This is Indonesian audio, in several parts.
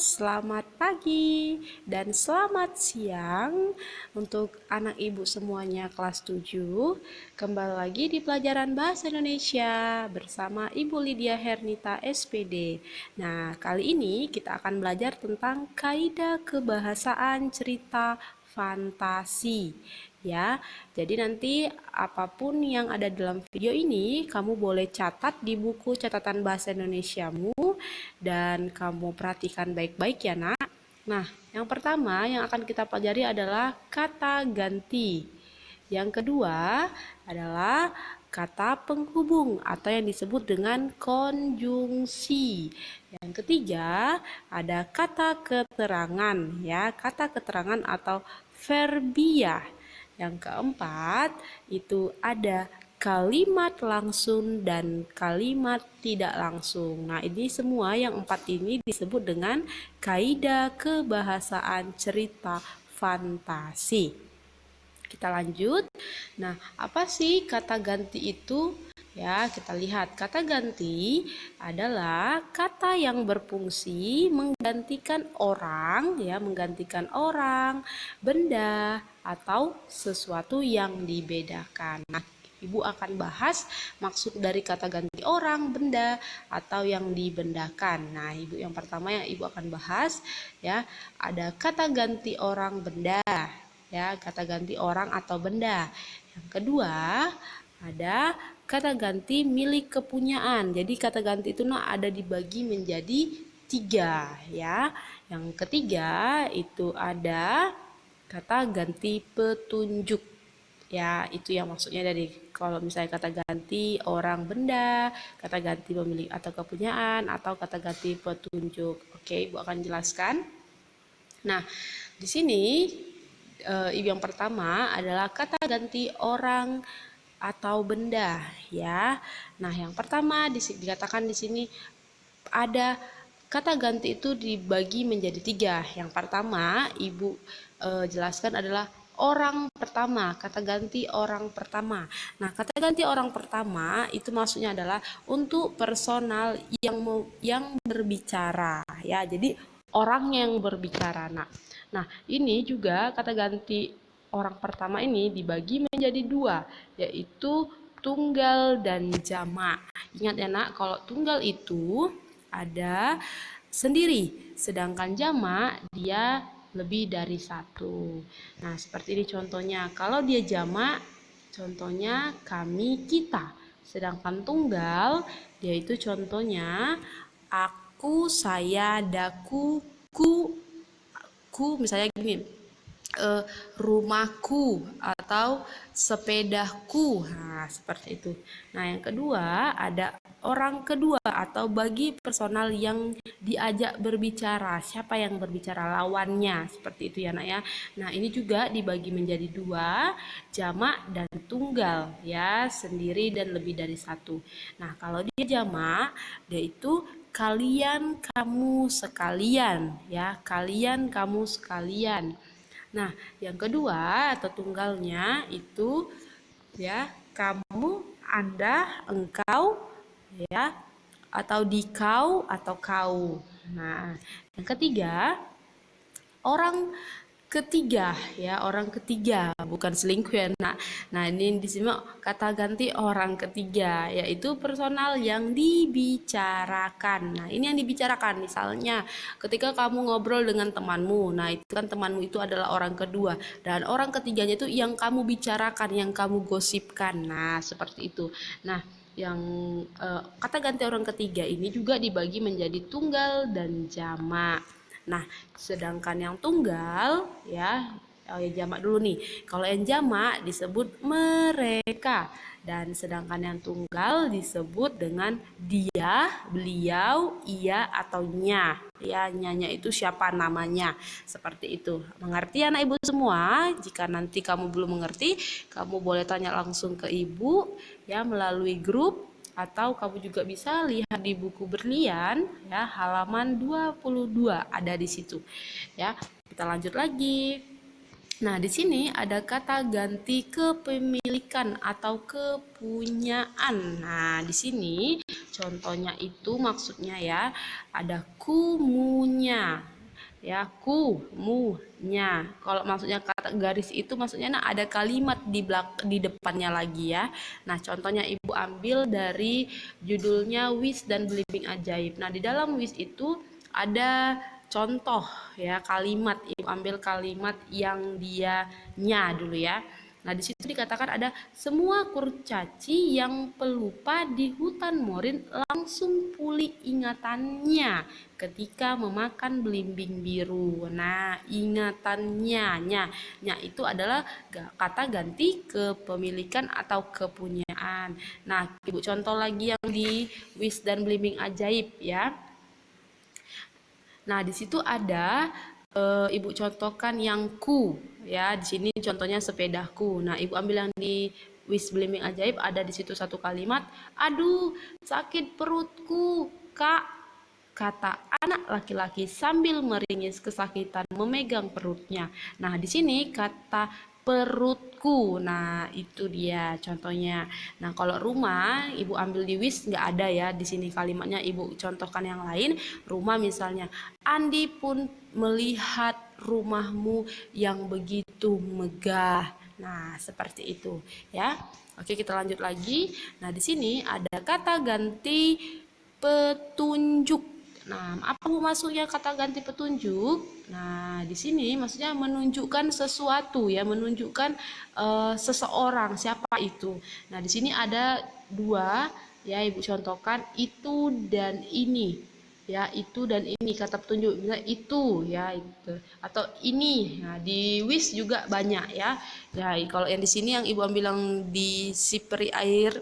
selamat pagi dan selamat siang untuk anak ibu semuanya kelas 7. Kembali lagi di pelajaran Bahasa Indonesia bersama Ibu Lydia Hernita SPD. Nah, kali ini kita akan belajar tentang kaidah kebahasaan cerita fantasi. Ya, jadi nanti apapun yang ada dalam video ini kamu boleh catat di buku catatan bahasa Indonesiamu dan kamu perhatikan baik-baik ya nak. Nah, yang pertama yang akan kita pelajari adalah kata ganti. Yang kedua adalah kata penghubung atau yang disebut dengan konjungsi. Yang ketiga ada kata keterangan ya, kata keterangan atau verbia. Yang keempat itu ada kalimat langsung dan kalimat tidak langsung. Nah, ini semua yang empat ini disebut dengan kaidah kebahasaan cerita fantasi. Kita lanjut. Nah, apa sih kata ganti itu? Ya, kita lihat. Kata ganti adalah kata yang berfungsi menggantikan orang, ya, menggantikan orang, benda, atau sesuatu yang dibedakan. Nah, Ibu akan bahas maksud dari kata ganti orang, benda, atau yang dibendakan. Nah, Ibu yang pertama yang Ibu akan bahas ya, ada kata ganti orang benda. Ya, kata ganti orang atau benda. Yang kedua, ada kata ganti milik kepunyaan. Jadi kata ganti itu ada dibagi menjadi 3 ya. Yang ketiga itu ada kata ganti petunjuk. Ya, itu yang maksudnya dari kalau misalnya kata ganti orang benda, kata ganti pemilik atau kepunyaan, atau kata ganti petunjuk. Oke, Ibu akan jelaskan. Nah, di sini yang pertama adalah kata ganti orang atau benda ya. Nah, yang pertama dikatakan di sini ada kata ganti itu dibagi menjadi 3. Yang pertama Ibu jelaskan adalah orang pertama, kata ganti orang pertama. Nah, kata ganti orang pertama itu maksudnya adalah untuk personal yang berbicara ya. Jadi orang yang berbicara. Nah, ini juga kata ganti orang pertama ini dibagi menjadi 2, yaitu tunggal dan jamak. Ingat ya nak, kalau tunggal itu ada sendiri, sedangkan jamak dia lebih dari 1. Nah, seperti ini contohnya. Kalau dia jamak, contohnya kami, kita. Sedangkan tunggal, dia itu contohnya aku, saya, daku, ku, misalnya gini, rumahku atau sepedaku. Nah, seperti itu. Nah, yang kedua ada orang kedua atau bagi personal yang diajak berbicara. Siapa yang berbicara? Lawannya. Seperti itu ya nak ya. Nah, ini juga dibagi menjadi 2, jamak dan tunggal ya, sendiri dan lebih dari 1. Nah, kalau dia jamak, dia itu kalian, kamu sekalian ya, kalian, kamu sekalian. Nah, yang kedua atau tunggalnya itu ya, kamu, Anda, engkau ya, atau dikau atau kau. Nah, yang ketiga orang ketiga ya, orang ketiga, bukan selingkuh ya nak. Nah, ini di sini kata ganti orang ketiga, yaitu personal yang dibicarakan. Nah, ini yang dibicarakan misalnya ketika kamu ngobrol dengan temanmu. Nah, itu kan temanmu itu adalah orang kedua, dan orang ketiganya itu yang kamu bicarakan, yang kamu gosipkan. Nah, seperti itu. Nah, yang kata ganti orang ketiga ini juga dibagi menjadi tunggal dan jamak. Nah, sedangkan yang tunggal ya, jamak dulu nih. Kalau yang jamak disebut mereka, dan sedangkan yang tunggal disebut dengan dia, beliau, ia atau nya. Ya, nyanya itu siapa namanya. Seperti itu. Mengerti anak ibu semua? Jika nanti kamu belum mengerti, kamu boleh tanya langsung ke ibu ya melalui grup, atau kamu juga bisa lihat di buku berlian ya, halaman 22 ada di situ. Ya, kita lanjut lagi. Nah, di sini ada kata ganti kepemilikan atau kepunyaan. Nah, di sini contohnya itu maksudnya ya, ada kumunya. ya, ku, mu, nya. Kalau maksudnya kata garis itu maksudnya ada kalimat di depannya lagi ya. Nah, contohnya Ibu ambil dari judulnya Wis dan Belimbing Ajaib. Nah, di dalam Wis itu ada contoh ya kalimat. Ibu ambil kalimat yang dia nya dulu ya. Nah, di situ dikatakan ada semua kurcaci yang pelupa di hutan Morin langsung pulih ingatannya ketika memakan belimbing biru. Nah, ingatannya, nya itu adalah kata ganti kepemilikan atau kepunyaan. Nah, Ibu contoh lagi yang di Wis dan Belimbing Ajaib ya. Nah, di situ ada Ibu contohkan yang ku ya. Di sini contohnya sepedaku. Nah, Ibu ambil yang di Wis Belimbing Ajaib, ada di situ satu kalimat, aduh sakit perutku kak, kata anak laki-laki sambil meringis kesakitan memegang perutnya. Nah, di sini kata perutku. Nah, itu dia contohnya. Nah, kalau rumah Ibu ambil di Wis nggak ada ya. Di sini kalimatnya Ibu contohkan yang lain. Rumah misalnya, Andi pun melihat rumahmu yang begitu megah. Nah, seperti itu ya. Oke, kita lanjut lagi. Nah, di sini ada kata ganti petunjuk. Nah, apa maksudnya kata ganti petunjuk? Nah, di sini maksudnya menunjukkan sesuatu ya, menunjukkan seseorang, siapa itu. Nah, di sini ada dua ya, Ibu contohkan itu dan ini. Ya, itu dan ini kata petunjuk, misalnya itu ya itu atau ini. Nah, di Wis juga banyak ya. Ya, kalau yang di sini yang Ibu ambil yang di si peri air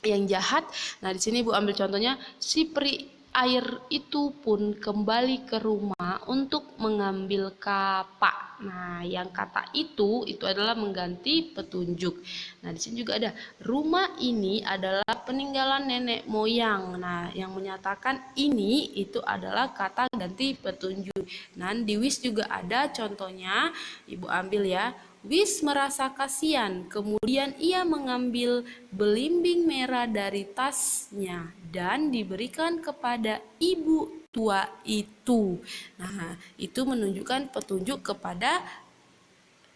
yang jahat. Nah, di sini Ibu ambil contohnya, si peri air itu pun kembali ke rumah untuk mengambil kapak. Nah, yang kata itu adalah mengganti petunjuk. Nah, di sini juga ada rumah ini adalah peninggalan nenek moyang. Nah, yang menyatakan ini itu adalah kata ganti petunjuk. Nah, di Wis juga ada contohnya, Ibu ambil ya. Wis merasa kasihan, kemudian ia mengambil belimbing merah dari tasnya dan diberikan kepada ibu tua itu. Nah, itu menunjukkan petunjuk kepada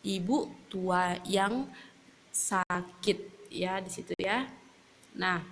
ibu tua yang sakit ya di situ ya. Nah,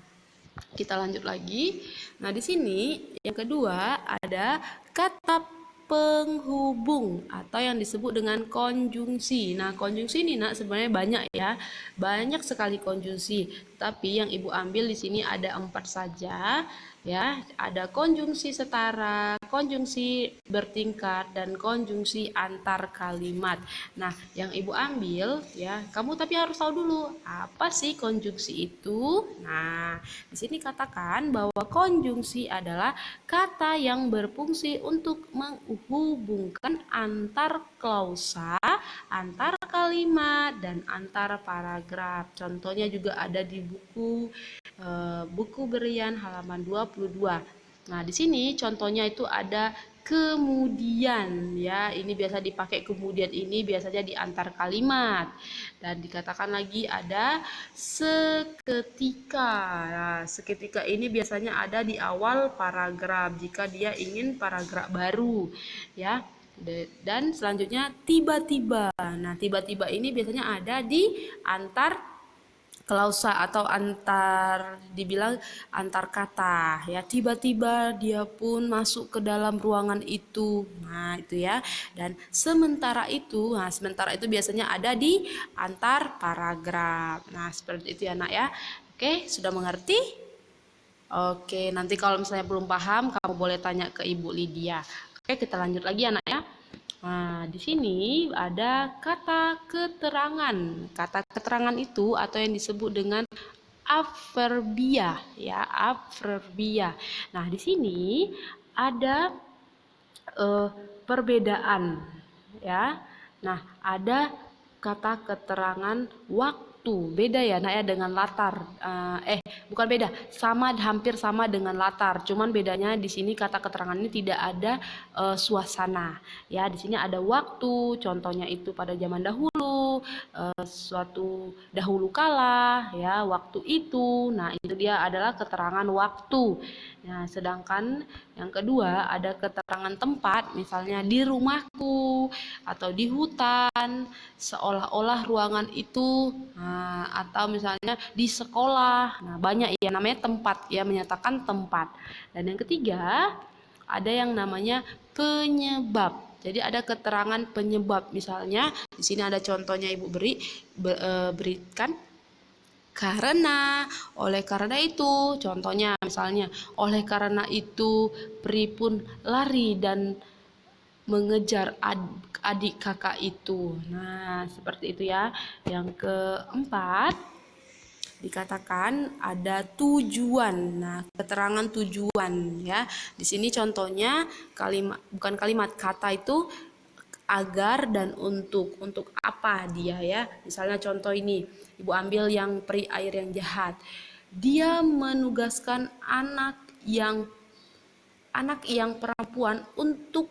kita lanjut lagi. Nah, di sini yang kedua ada kata penghubung atau yang disebut dengan konjungsi. Nah, konjungsi ini nak sebenarnya banyak ya. Banyak sekali konjungsi. Tapi yang Ibu ambil di sini ada 4 saja ya. Ada konjungsi setara, konjungsi bertingkat dan konjungsi antar kalimat. Nah, yang Ibu ambil ya, kamu tapi harus tahu dulu apa sih konjungsi itu. Nah, di sini katakan bahwa konjungsi adalah kata yang berfungsi untuk menghubungkan antar klausa, antar kalimat, dan antar paragraf. Contohnya juga ada di buku Berian halaman 22. Nah, di sini contohnya itu ada kemudian ya, ini biasa dipakai kemudian ini biasanya di antar kalimat. Dan dikatakan lagi ada seketika. Nah, seketika ini biasanya ada di awal paragraf jika dia ingin paragraf baru ya. Dan selanjutnya tiba-tiba. Nah, tiba-tiba ini biasanya ada di antar klausa atau dibilang antar kata ya. Tiba-tiba dia pun masuk ke dalam ruangan itu. Nah, itu ya. Dan sementara itu biasanya ada di antar paragraf. Nah, seperti itu ya nak ya. Oke, sudah mengerti? Oke, nanti kalau misalnya belum paham kamu boleh tanya ke Ibu Lydia. Oke, kita lanjut lagi ya nak ya. Nah, di sini ada kata keterangan. Kata keterangan itu atau yang disebut dengan adverbia ya, adverbia. Nah, di sini ada perbedaan ya. Nah, ada kata keterangan waktu. Beda ya nah ya dengan latar. Bukan beda, hampir sama dengan latar. Cuman bedanya di sini kata keterangan ini tidak ada suasana. Ya, di sini ada waktu, contohnya itu pada zaman dahulu, suatu dahulu kala, ya, waktu itu. Nah, itu dia adalah keterangan waktu. Nah, sedangkan yang kedua ada keterangan tempat, misalnya di rumahku atau di hutan, seolah-olah ruangan itu, nah, atau misalnya di sekolah. Nah, banyak ya namanya tempat, ya, menyatakan tempat. Dan yang ketiga ada yang namanya penyebab. Jadi ada keterangan penyebab. Misalnya di sini ada contohnya Ibu berikan karena, oleh karena itu, contohnya misalnya oleh karena itu Pri pun lari dan mengejar adik kakak itu. Nah, seperti itu ya. Yang keempat dikatakan ada tujuan. Nah, keterangan tujuan, ya. Di sini contohnya kalimat, bukan kalimat, kata itu agar dan untuk apa dia, ya. Misalnya contoh ini, Ibu ambil yang peri air yang jahat. Dia menugaskan anak yang perempuan untuk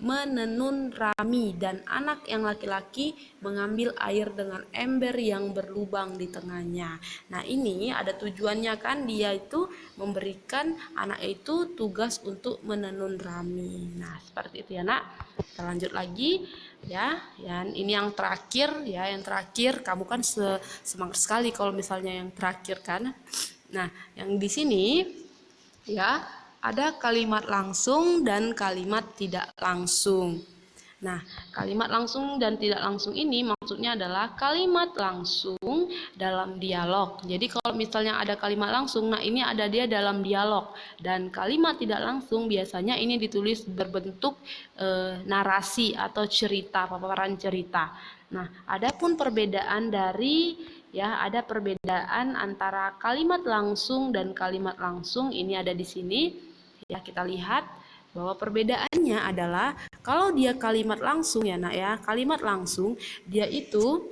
menenun rami dan anak yang laki-laki mengambil air dengan ember yang berlubang di tengahnya. Nah, ini ada tujuannya kan, dia itu memberikan anak itu tugas untuk menenun rami. Nah, seperti itu ya, Nak. Kita lanjut lagi ya. Dan ini yang terakhir ya, yang terakhir kamu kan semangat sekali kalau misalnya yang terakhir kan. Nah, yang di sini ya, ada kalimat langsung dan kalimat tidak langsung. Nah, kalimat langsung dan tidak langsung ini maksudnya adalah kalimat langsung dalam dialog. Jadi kalau misalnya ada kalimat langsung, nah ini ada dia dalam dialog. Dan kalimat tidak langsung biasanya ini ditulis berbentuk narasi atau cerita, paparan cerita. Nah, adapun perbedaan dari, ya, ada perbedaan antara kalimat langsung dan kalimat langsung, ini ada di sini. Ya, kita lihat bahwa perbedaannya adalah kalau dia kalimat langsung ya, Nak, ya. Kalimat langsung dia itu,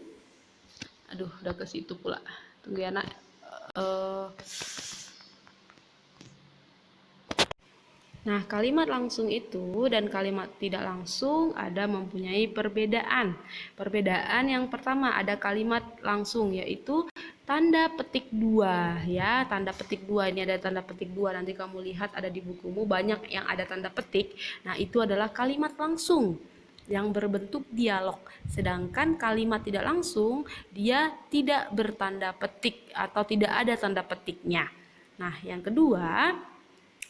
aduh, udah ke situ pula. Tunggu ya, Nak. Nah, kalimat langsung itu dan kalimat tidak langsung ada mempunyai perbedaan. Perbedaan yang pertama ada kalimat langsung, yaitu tanda petik 2, ya. Tanda petik 2, ini ada tanda petik 2, nanti kamu lihat ada di bukumu banyak yang ada tanda petik. Nah, itu adalah kalimat langsung yang berbentuk dialog. Sedangkan kalimat tidak langsung dia tidak bertanda petik atau tidak ada tanda petiknya. Nah, yang kedua,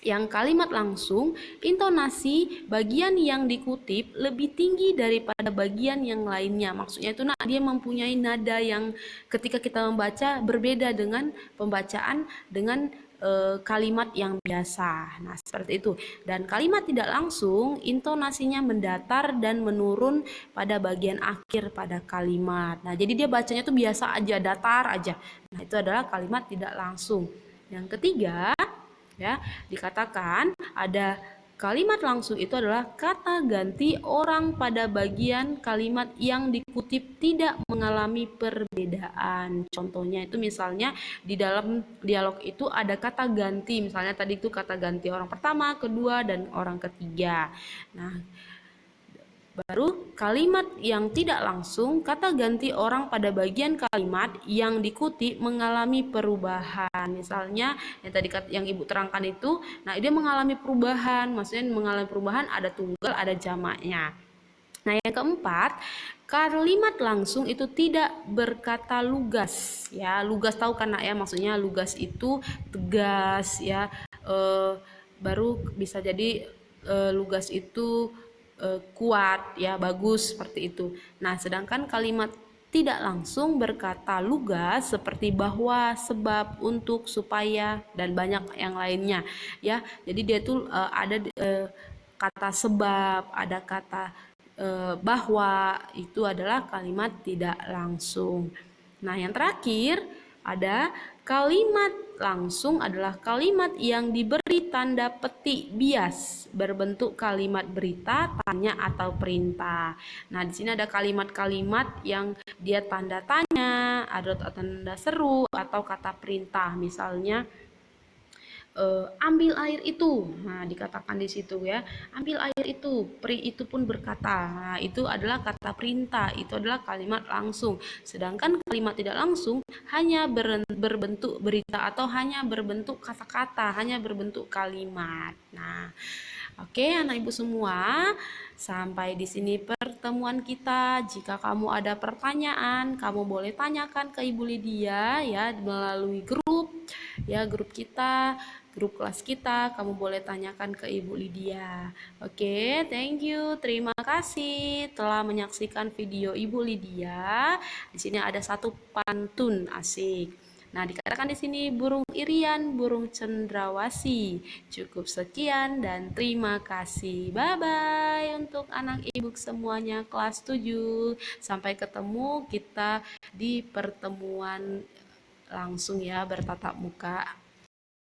yang kalimat langsung, intonasi bagian yang dikutip lebih tinggi daripada bagian yang lainnya. Maksudnya itu, Nak, dia mempunyai nada yang ketika kita membaca berbeda dengan pembacaan dengan kalimat yang biasa. Nah, seperti itu. Dan kalimat tidak langsung, intonasinya mendatar dan menurun pada bagian akhir pada kalimat. Nah, jadi dia bacanya tuh biasa aja, datar aja. Nah, itu adalah kalimat tidak langsung. Yang ketiga, ya, dikatakan ada kalimat langsung itu adalah kata ganti orang pada bagian kalimat yang dikutip tidak mengalami perbedaan. Contohnya itu misalnya di dalam dialog itu ada kata ganti, misalnya tadi itu kata ganti orang pertama, kedua, dan orang ketiga. Nah, baru kalimat yang tidak langsung, kata ganti orang pada bagian kalimat yang dikutip mengalami perubahan. Misalnya yang tadi yang Ibu terangkan itu, nah dia mengalami perubahan, maksudnya mengalami perubahan ada tunggal, ada jamaknya. Nah, yang keempat, kalimat langsung itu tidak berkata lugas, ya. Lugas tahu kan, Nak, ya, maksudnya lugas itu tegas, ya. Baru bisa jadi lugas itu kuat, ya, bagus, seperti itu. Nah, sedangkan kalimat tidak langsung berkata lugas seperti bahwa, sebab, untuk, supaya, dan banyak yang lainnya, ya. Jadi dia tuh ada kata sebab, ada kata bahwa, itu adalah kalimat tidak langsung. Nah, yang terakhir ada kalimat langsung adalah kalimat yang diberi tanda petik bias berbentuk kalimat berita, tanya, atau perintah. Nah, di sini ada kalimat-kalimat yang dia tanda tanya, ada tanda seru, atau kata perintah. Misalnya ambil air itu. Nah, dikatakan di situ ya, ambil air itu. Peri itu pun berkata. Nah, itu adalah kata perintah, itu adalah kalimat langsung. Sedangkan kalimat tidak langsung hanya berbentuk berita atau hanya berbentuk kata-kata, hanya berbentuk kalimat. Nah, oke, anak ibu semua, sampai di sini pertemuan kita. Jika kamu ada pertanyaan, kamu boleh tanyakan ke Ibu Lydia ya melalui grup ya, grup kita, grup kelas kita. Kamu boleh tanyakan ke Ibu Lydia. Oke, thank you. Terima kasih telah menyaksikan video Ibu Lydia. Di sini ada satu pantun asik. Nah, dikatakan di sini burung irian, burung cendrawasih. Cukup sekian dan terima kasih. Bye-bye untuk anak ibu semuanya kelas 7. Sampai ketemu kita di pertemuan langsung ya, bertatap muka.